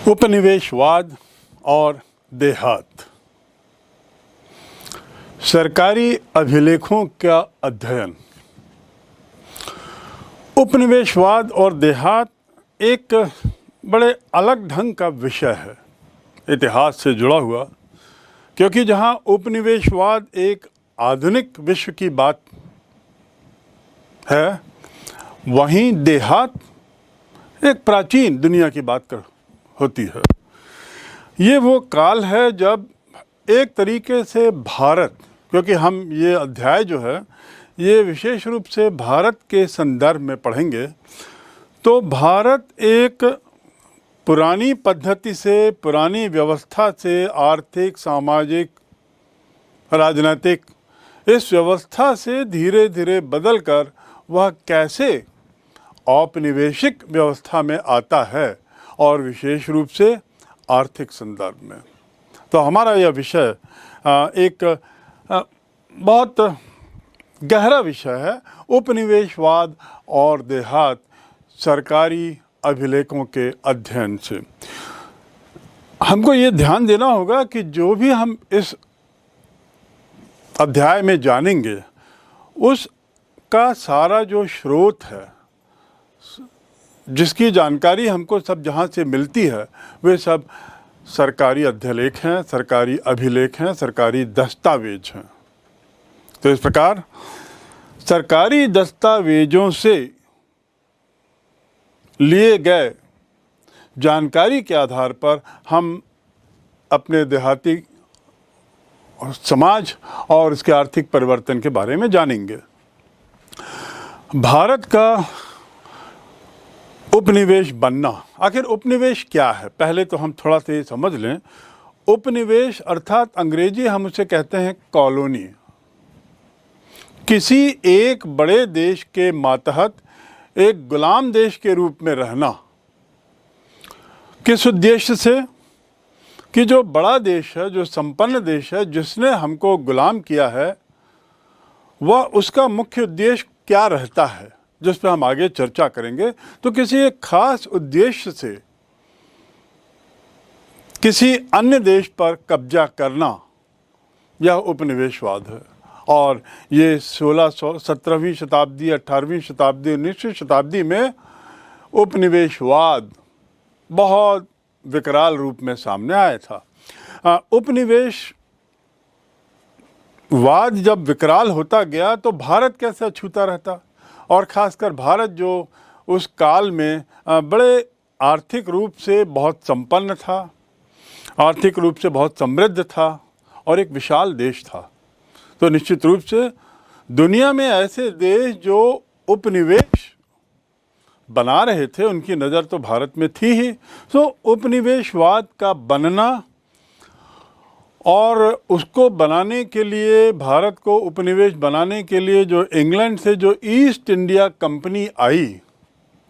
उपनिवेशवाद और देहात। सरकारी अभिलेखों का अध्ययन। उपनिवेशवाद और देहात एक बड़े अलग ढंग का विषय है इतिहास से जुड़ा हुआ, क्योंकि जहां उपनिवेशवाद एक आधुनिक विश्व की बात है, वहीं देहात एक प्राचीन दुनिया की बात होती है। ये वो काल है जब एक तरीके से भारत, क्योंकि हम ये अध्याय जो है ये विशेष रूप से भारत के संदर्भ में पढ़ेंगे, तो भारत एक पुरानी पद्धति से, पुरानी व्यवस्था से, आर्थिक, सामाजिक, राजनीतिक इस व्यवस्था से धीरे धीरे बदलकर वह कैसे औपनिवेशिक व्यवस्था में आता है, और विशेष रूप से आर्थिक संदर्भ में। तो हमारा यह विषय एक बहुत गहरा विषय है, उपनिवेशवाद और देहात सरकारी अभिलेखों के अध्ययन से। हमको ये ध्यान देना होगा कि जो भी हम इस अध्याय में जानेंगे उसका सारा जो स्रोत है, जिसकी जानकारी हमको सब जहाँ से मिलती है, वे सब सरकारी अध्यलेख हैं, सरकारी अभिलेख हैं, सरकारी दस्तावेज हैं। तो इस प्रकार सरकारी दस्तावेजों से लिए गए जानकारी के आधार पर हम अपने देहाती समाज और इसके आर्थिक परिवर्तन के बारे में जानेंगे। भारत का उपनिवेश बनना, आखिर उपनिवेश क्या है, पहले तो हम थोड़ा सा ये समझ लें। उपनिवेश अर्थात अंग्रेजी हम उसे कहते हैं कॉलोनी। किसी एक बड़े देश के मातहत एक गुलाम देश के रूप में रहना, किस उद्देश्य से कि जो बड़ा देश है, जो संपन्न देश है, जिसने हमको गुलाम किया है, वह उसका मुख्य उद्देश्य क्या रहता है, जिस पर हम आगे चर्चा करेंगे। तो किसी एक खास उद्देश्य से किसी अन्य देश पर कब्जा करना, यह उपनिवेशवाद है। और ये 17वीं शताब्दी, 18वीं शताब्दी, 19वीं शताब्दी में उपनिवेशवाद बहुत विकराल रूप में सामने आया था। उपनिवेशवाद जब विकराल होता गया तो भारत कैसे अछूता रहता, और ख़ासकर भारत जो उस काल में बड़े आर्थिक रूप से बहुत संपन्न था, आर्थिक रूप से बहुत समृद्ध था और एक विशाल देश था। तो निश्चित रूप से दुनिया में ऐसे देश जो उपनिवेश बना रहे थे, उनकी नज़र तो भारत में थी ही। तो उपनिवेशवाद का बनना और उसको बनाने के लिए, भारत को उपनिवेश बनाने के लिए जो इंग्लैंड से जो ईस्ट इंडिया कंपनी आई,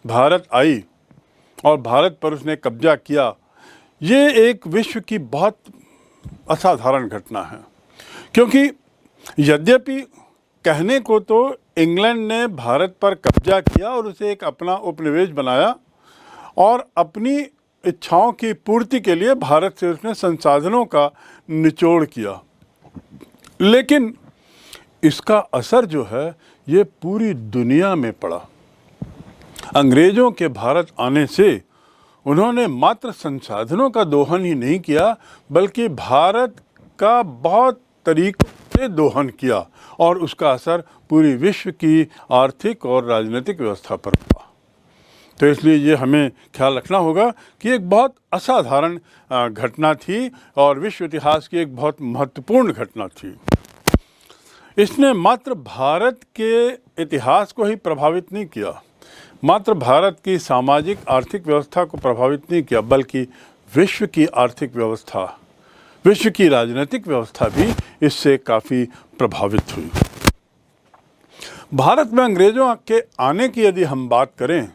भारत आई और भारत पर उसने कब्जा किया, ये एक विश्व की बहुत असाधारण घटना है। क्योंकि यद्यपि कहने को तो इंग्लैंड ने भारत पर कब्जा किया और उसे एक अपना उपनिवेश बनाया, और अपनी इच्छाओं की पूर्ति के लिए भारत से उसने संसाधनों का निचोड़ किया, लेकिन इसका असर जो है ये पूरी दुनिया में पड़ा। अंग्रेज़ों के भारत आने से उन्होंने मात्र संसाधनों का दोहन ही नहीं किया, बल्कि भारत का बहुत तरीकों से दोहन किया, और उसका असर पूरी विश्व की आर्थिक और राजनीतिक व्यवस्था पर हुआ। तो इसलिए ये हमें ख्याल रखना होगा कि एक बहुत असाधारण घटना थी और विश्व इतिहास की एक बहुत महत्वपूर्ण घटना थी। इसने मात्र भारत के इतिहास को ही प्रभावित नहीं किया, मात्र भारत की सामाजिक आर्थिक व्यवस्था को प्रभावित नहीं किया, बल्कि विश्व की आर्थिक व्यवस्था, विश्व की राजनीतिक व्यवस्था भी इससे काफ़ी प्रभावित हुई। भारत में अंग्रेज़ों के आने की यदि हम बात करें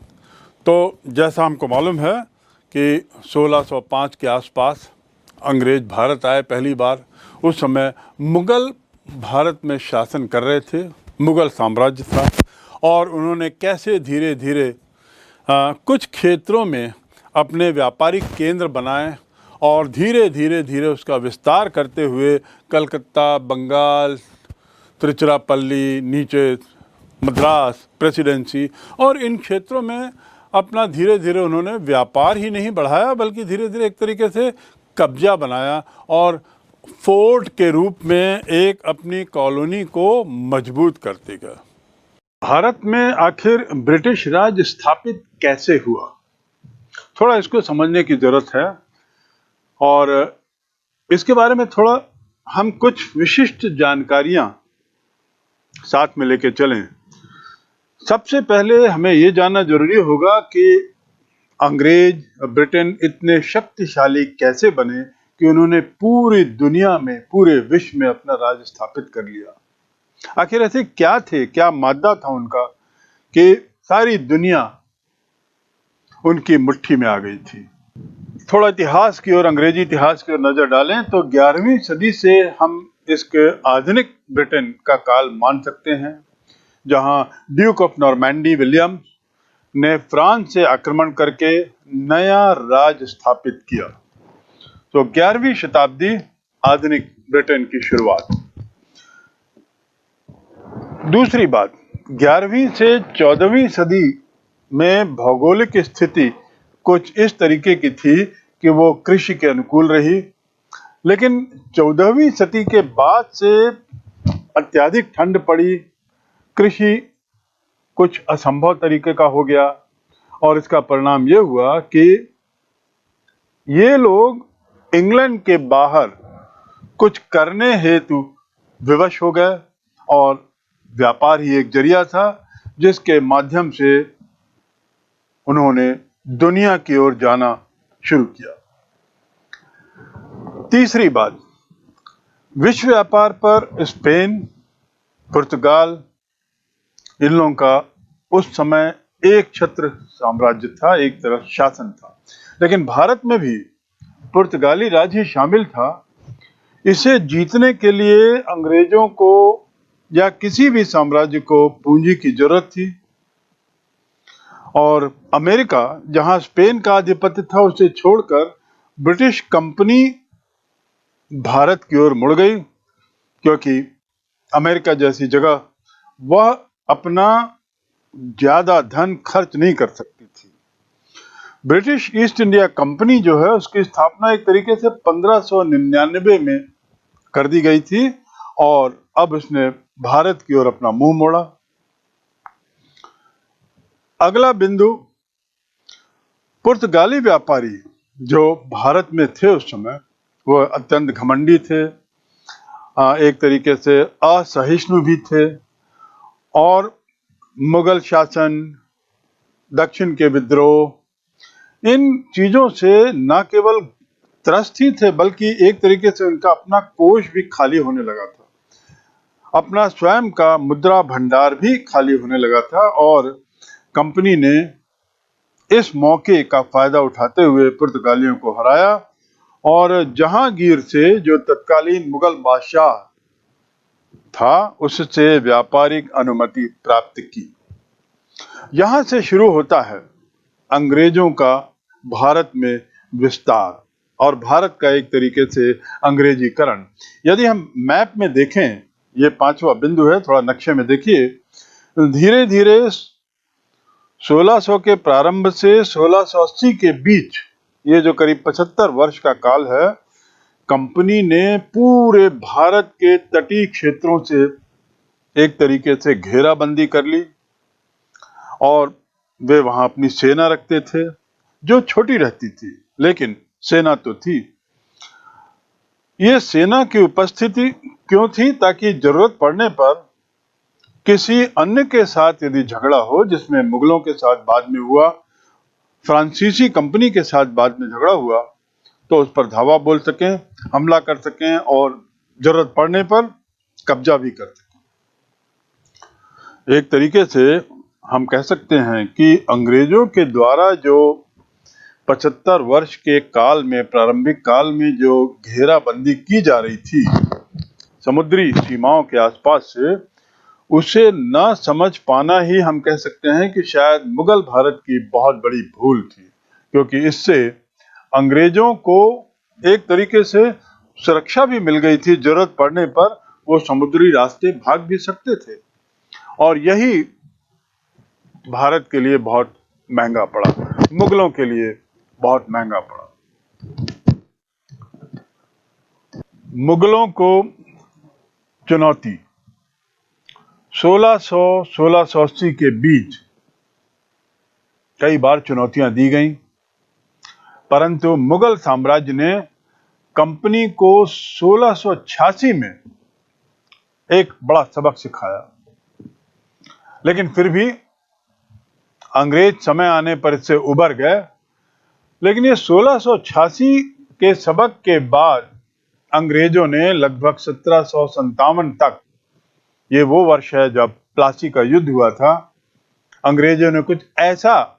तो जैसा हमको मालूम है कि 1605 के आसपास अंग्रेज़ भारत आए पहली बार। उस समय मुग़ल भारत में शासन कर रहे थे, मुग़ल साम्राज्य था, और उन्होंने कैसे धीरे धीरे कुछ क्षेत्रों में अपने व्यापारिक केंद्र बनाए और धीरे धीरे धीरे उसका विस्तार करते हुए कलकत्ता, बंगाल, तिरुचिरापल्ली, नीचे मद्रास प्रेसिडेंसी और इन क्षेत्रों में अपना धीरे धीरे उन्होंने व्यापार ही नहीं बढ़ाया बल्कि धीरे धीरे एक तरीके से कब्जा बनाया और फोर्ट के रूप में एक अपनी कॉलोनी को मजबूत करते गए। भारत में आखिर ब्रिटिश राज स्थापित कैसे हुआ, थोड़ा इसको समझने की जरूरत है और इसके बारे में थोड़ा हम कुछ विशिष्ट जानकारियां साथ में लेके चलें। सबसे पहले हमें ये जानना जरूरी होगा कि अंग्रेज ब्रिटेन इतने शक्तिशाली कैसे बने कि उन्होंने पूरी दुनिया में, पूरे विश्व में अपना राज स्थापित कर लिया। आखिर ऐसे क्या थे, क्या मादा था उनका कि सारी दुनिया उनकी मुट्ठी में आ गई थी। थोड़ा इतिहास की ओर, अंग्रेजी इतिहास की ओर नजर डालें तो 11वीं सदी से हम इसके आधुनिक ब्रिटेन का काल मान सकते हैं, जहां ड्यूक ऑफ नॉर्मैंडी विलियम्स ने फ्रांस से आक्रमण करके नया राज स्थापित किया। तो 11वीं शताब्दी आधुनिक ब्रिटेन की शुरुआत। दूसरी बात, 11वीं से 14वीं सदी में भौगोलिक स्थिति कुछ इस तरीके की थी कि वो कृषि के अनुकूल रही, लेकिन 14वीं सदी के बाद से अत्यधिक ठंड पड़ी, कृषि कुछ असंभव तरीके का हो गया और इसका परिणाम ये हुआ कि ये लोग इंग्लैंड के बाहर कुछ करने हेतु विवश हो गए और व्यापार ही एक जरिया था जिसके माध्यम से उन्होंने दुनिया की ओर जाना शुरू किया। तीसरी बात, विश्व व्यापार पर स्पेन, पुर्तगाल, इन लोगों का उस समय एक छत्र साम्राज्य था, एक तरफ शासन था, लेकिन भारत में भी पुर्तगाली राज ही शामिल था। इसे जीतने के लिए अंग्रेजों को या किसी भी साम्राज्य को पूंजी की जरूरत थी और अमेरिका, जहां स्पेन का आधिपत्य था, उसे छोड़कर ब्रिटिश कंपनी भारत की ओर मुड़ गई, क्योंकि अमेरिका जैसी जगह वह अपना ज्यादा धन खर्च नहीं कर सकती थी। ब्रिटिश ईस्ट इंडिया कंपनी जो है उसकी स्थापना एक तरीके से 1599 में कर दी गई थी और अब उसने भारत की ओर अपना मुंह मोड़ा। अगला बिंदु, पुर्तगाली व्यापारी जो भारत में थे उस समय वह अत्यंत घमंडी थे, एक तरीके से असहिष्णु भी थे और मुगल शासन, दक्षिण के विद्रोह, इन चीजों से न केवल त्रस्त ही थे बल्कि एक तरीके से उनका अपना कोष भी खाली होने लगा था, अपना स्वयं का मुद्रा भंडार भी खाली होने लगा था और कंपनी ने इस मौके का फायदा उठाते हुए पुर्तगालियों को हराया और जहांगीर से, जो तत्कालीन मुगल बादशाह था, उससे व्यापारिक अनुमति प्राप्त की। यहां से शुरू होता है अंग्रेजों का भारत में विस्तार और भारत का एक तरीके से अंग्रेजीकरण। यदि हम मैप में देखें, ये 5वां बिंदु है, थोड़ा नक्शे में देखिए, धीरे धीरे 1600 के प्रारंभ से 1680 के बीच, ये जो करीब 75 वर्ष का काल है, कंपनी ने पूरे भारत के तटीय क्षेत्रों से एक तरीके से घेराबंदी कर ली और वे वहां अपनी सेना रखते थे जो छोटी रहती थी, लेकिन सेना तो थी। ये सेना की उपस्थिति क्यों थी? ताकि जरूरत पड़ने पर किसी अन्य के साथ यदि झगड़ा हो, जिसमें मुगलों के साथ बाद में हुआ, फ्रांसीसी कंपनी के साथ बाद में झगड़ा हुआ, तो उस पर धावा बोल सकें, हमला कर सकें और जरूरत पड़ने पर कब्जा भी कर सकें। एक तरीके से हम कह सकते हैं कि अंग्रेजों के द्वारा जो 75 वर्ष के काल में, प्रारंभिक काल में जो घेराबंदी की जा रही थी समुद्री सीमाओं के आसपास से, उसे न समझ पाना ही हम कह सकते हैं कि शायद मुगल भारत की बहुत बड़ी भूल थी, क्योंकि इससे अंग्रेजों को एक तरीके से सुरक्षा भी मिल गई थी। जरूरत पड़ने पर वो समुद्री रास्ते भाग भी सकते थे, और यही भारत के लिए बहुत महंगा पड़ा, मुगलों के लिए बहुत महंगा पड़ा। मुगलों को चुनौती 1600-1680 के बीच कई बार चुनौतियां दी गईं, परंतु मुगल साम्राज्य ने कंपनी को 1686 में एक बड़ा सबक सिखाया। लेकिन फिर भी अंग्रेज समय आने पर इससे उबर गए। लेकिन ये 1686 के सबक के बाद अंग्रेजों ने लगभग 1757 तक, ये वो वर्ष है जब प्लासी का युद्ध हुआ था, अंग्रेजों ने कुछ ऐसा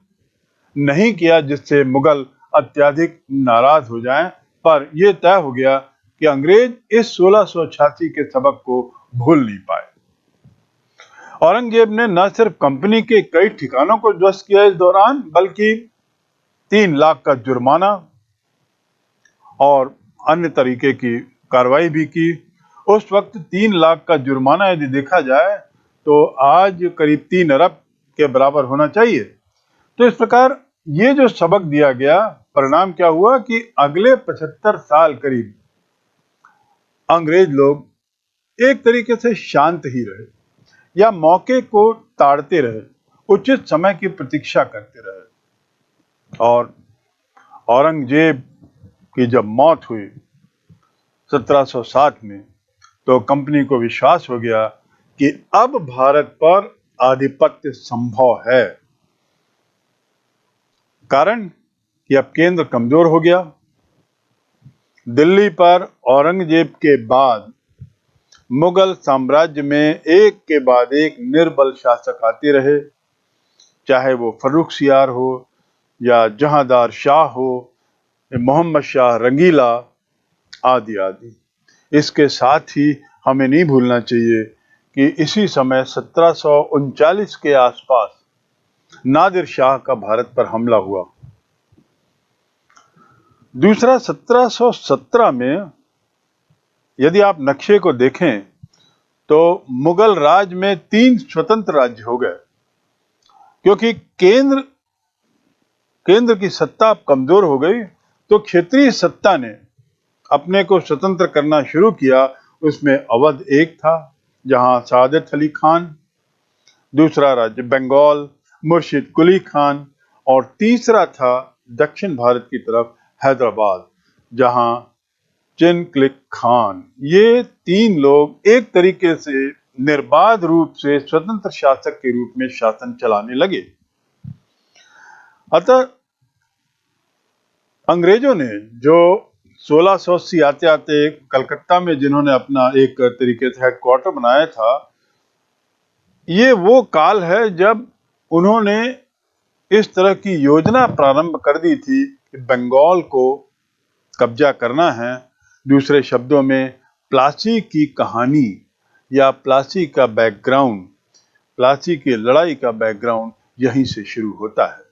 नहीं किया जिससे मुगल अत्यधिक नाराज हो जाएं, पर यह तय हो गया कि अंग्रेज इस 1686 के सबक को भूल नहीं पाए। औरंगजेब ने न सिर्फ कंपनी के कई ठिकानों को ध्वस्त किया इस दौरान, बल्कि 3 लाख का जुर्माना और अन्य तरीके की कार्रवाई भी की। उस वक्त 3 लाख का जुर्माना यदि देखा जाए तो आज करीब 3 अरब के बराबर होना चाहिए। तो इस प्रकार ये जो सबक दिया गया, परिणाम क्या हुआ कि अगले 75 साल करीब अंग्रेज लोग एक तरीके से शांत ही रहे, या मौके को ताड़ते रहे, उचित समय की प्रतीक्षा करते रहे। और औरंगजेब की जब मौत हुई 1707 में, तो कंपनी को विश्वास हो गया कि अब भारत पर आधिपत्य संभव है। कारण कि अब केंद्र कमजोर हो गया। दिल्ली पर औरंगजेब के बाद मुगल साम्राज्य में एक के बाद एक निर्बल शासक आते रहे, चाहे वो फर्रुखसियार हो या जहांदार शाह हो, मोहम्मद शाह रंगीला आदि आदि। इसके साथ ही हमें नहीं भूलना चाहिए कि इसी समय 1739 के आसपास नादिर शाह का भारत पर हमला हुआ। दूसरा, 1717 में यदि आप नक्शे को देखें तो मुगल राज में 3 स्वतंत्र राज्य हो गए, क्योंकि केंद्र की सत्ता कमजोर हो गई, तो क्षेत्रीय सत्ता ने अपने को स्वतंत्र करना शुरू किया। उसमें अवध एक था, जहां सादत अली खान, दूसरा राज्य बंगाल, मुर्शिद कुली खान, और तीसरा था दक्षिण भारत की तरफ हैदराबाद, जहां चिनक्लिक खान। ये 3 लोग एक तरीके से निर्बाध रूप से स्वतंत्र शासक के रूप में शासन चलाने लगे। अतः अंग्रेजों ने जो 1680 आते आते कलकत्ता में जिन्होंने अपना एक तरीके से हेडक्वार्टर बनाया था, ये वो काल है जब उन्होंने इस तरह की योजना प्रारंभ कर दी थी कि बंगाल को कब्जा करना है। दूसरे शब्दों में, प्लासी की कहानी या प्लासी का बैकग्राउंड, प्लासी की लड़ाई का बैकग्राउंड यहीं से शुरू होता है।